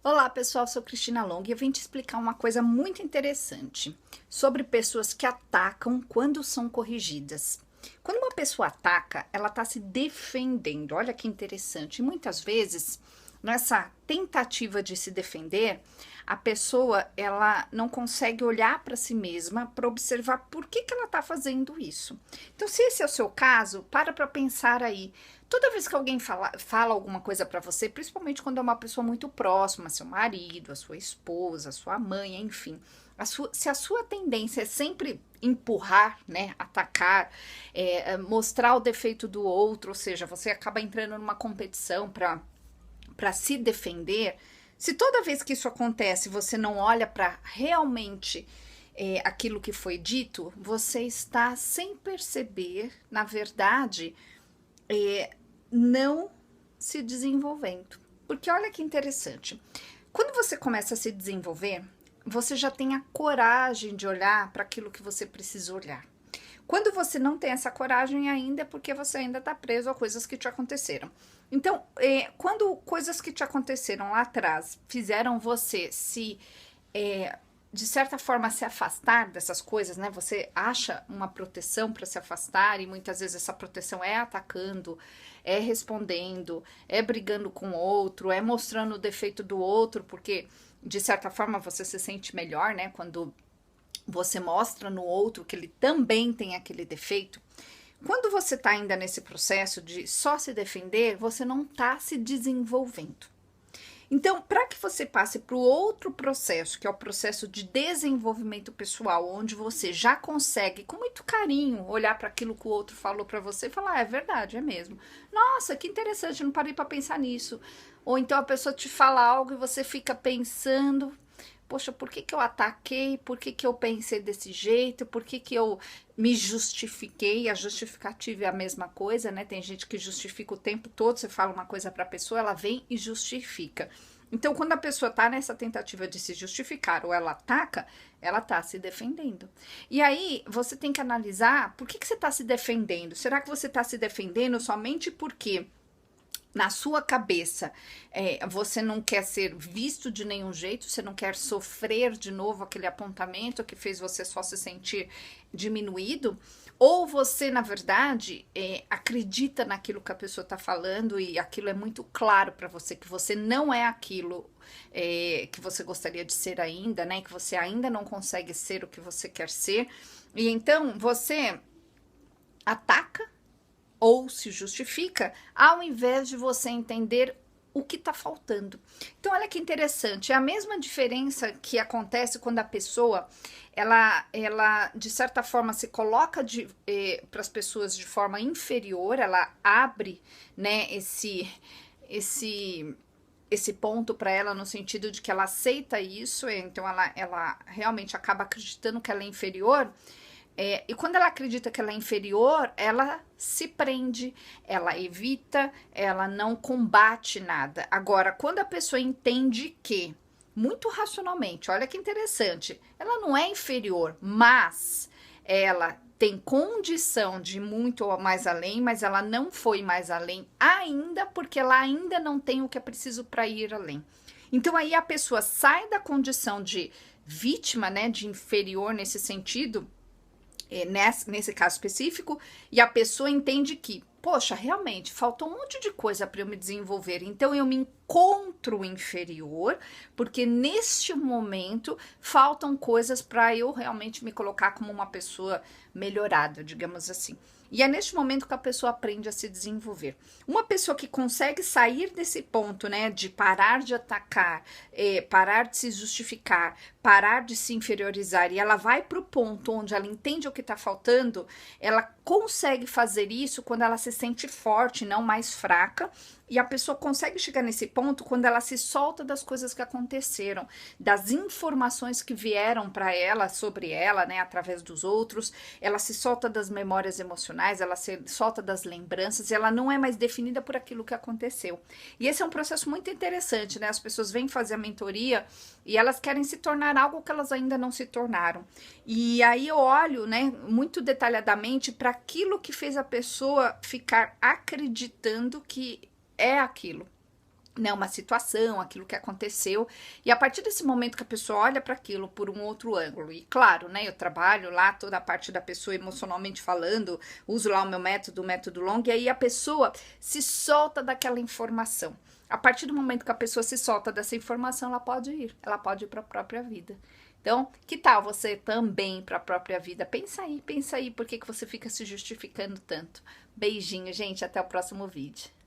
Olá pessoal, sou Cristina Long e eu vim te explicar uma coisa muito interessante sobre pessoas que atacam quando são corrigidas. Quando uma pessoa ataca, ela está se defendendo. Olha que interessante. E muitas vezes, nessa tentativa de se defender, a pessoa ela não consegue olhar para si mesma para observar por que ela está fazendo isso. Então, se esse é o seu caso, para pensar aí. Toda vez que alguém fala alguma coisa para você, principalmente quando é uma pessoa muito próxima, seu marido, a sua esposa, a sua mãe, enfim, se a sua tendência é sempre empurrar, né, atacar, mostrar o defeito do outro, ou seja, você acaba entrando numa competição para se defender. Se toda vez que isso acontece você não olha para realmente aquilo que foi dito, você está sem perceber, na verdade, não se desenvolvendo. Porque olha que interessante, quando você começa a se desenvolver, você já tem a coragem de olhar para aquilo que você precisa olhar. Quando você não tem essa coragem ainda, é porque você ainda está preso a coisas que te aconteceram. Então, quando coisas que te aconteceram lá atrás fizeram você de certa forma, se afastar dessas coisas, né? Você acha uma proteção para se afastar e muitas vezes essa proteção é atacando, é respondendo, é brigando com o outro, é mostrando o defeito do outro, porque de certa forma você se sente melhor, né? Quando você mostra no outro que ele também tem aquele defeito. Quando você está ainda nesse processo de só se defender, você não está se desenvolvendo. Então, para que você passe para o outro processo, que é o processo de desenvolvimento pessoal, onde você já consegue, com muito carinho, olhar para aquilo que o outro falou para você e falar, é verdade, é mesmo. Nossa, que interessante, não parei para pensar nisso. Ou então a pessoa te fala algo e você fica pensando, poxa, por que eu ataquei? Por que eu pensei desse jeito? Por que eu me justifiquei? A justificativa é a mesma coisa, né? Tem gente que justifica o tempo todo. Você fala uma coisa para a pessoa, ela vem e justifica. Então, quando a pessoa tá nessa tentativa de se justificar ou ela ataca, ela tá se defendendo. E aí, você tem que analisar por que você tá se defendendo. Será que você tá se defendendo somente porque na sua cabeça, você não quer ser visto de nenhum jeito, você não quer sofrer de novo aquele apontamento que fez você só se sentir diminuído, ou você, na verdade, acredita naquilo que a pessoa está falando e aquilo é muito claro para você, que você não é aquilo que você gostaria de ser ainda, né? Que você ainda não consegue ser o que você quer ser, e então você ataca ou se justifica, ao invés de você entender o que está faltando. Então, olha que interessante, é a mesma diferença que acontece quando a pessoa, ela de certa forma, se coloca para as pessoas de forma inferior, ela abre, né, esse ponto para ela no sentido de que ela aceita isso, então ela realmente acaba acreditando que ela é inferior. E quando ela acredita que ela é inferior, ela se prende, ela evita, ela não combate nada. Agora, quando a pessoa entende que, muito racionalmente, olha que interessante, ela não é inferior, mas ela tem condição de ir muito mais além, mas ela não foi mais além ainda, porque ela ainda não tem o que é preciso para ir além. Então aí a pessoa sai da condição de vítima, né, de inferior nesse sentido, nesse caso específico, e a pessoa entende que, poxa, realmente faltou um monte de coisa para eu me desenvolver, então eu me encontro inferior, porque neste momento faltam coisas para eu realmente me colocar como uma pessoa melhorada, digamos assim. E é neste momento que a pessoa aprende a se desenvolver. Uma pessoa que consegue sair desse ponto, né, de parar de atacar, parar de se justificar, parar de se inferiorizar, e ela vai para o ponto onde ela entende o que está faltando, ela consegue fazer isso quando ela se sente forte, não mais fraca. E a pessoa consegue chegar nesse ponto quando ela se solta das coisas que aconteceram, das informações que vieram para ela, sobre ela, né, através dos outros. Ela se solta das memórias emocionais, ela se solta das lembranças, e ela não é mais definida por aquilo que aconteceu. E esse é um processo muito interessante, né? As pessoas vêm fazer a mentoria e elas querem se tornar algo que elas ainda não se tornaram. E aí eu olho, né, muito detalhadamente para aquilo que fez a pessoa ficar acreditando que é aquilo. né, uma situação, aquilo que aconteceu, e a partir desse momento que a pessoa olha para aquilo por um outro ângulo, e claro, né, eu trabalho lá toda a parte da pessoa emocionalmente falando, uso lá o meu método, o método Long, e aí a pessoa se solta daquela informação. A partir do momento que a pessoa se solta dessa informação, ela pode ir para a própria vida. Então, que tal você também para a própria vida? Pensa aí, por que que você fica se justificando tanto? Beijinho, gente, até o próximo vídeo.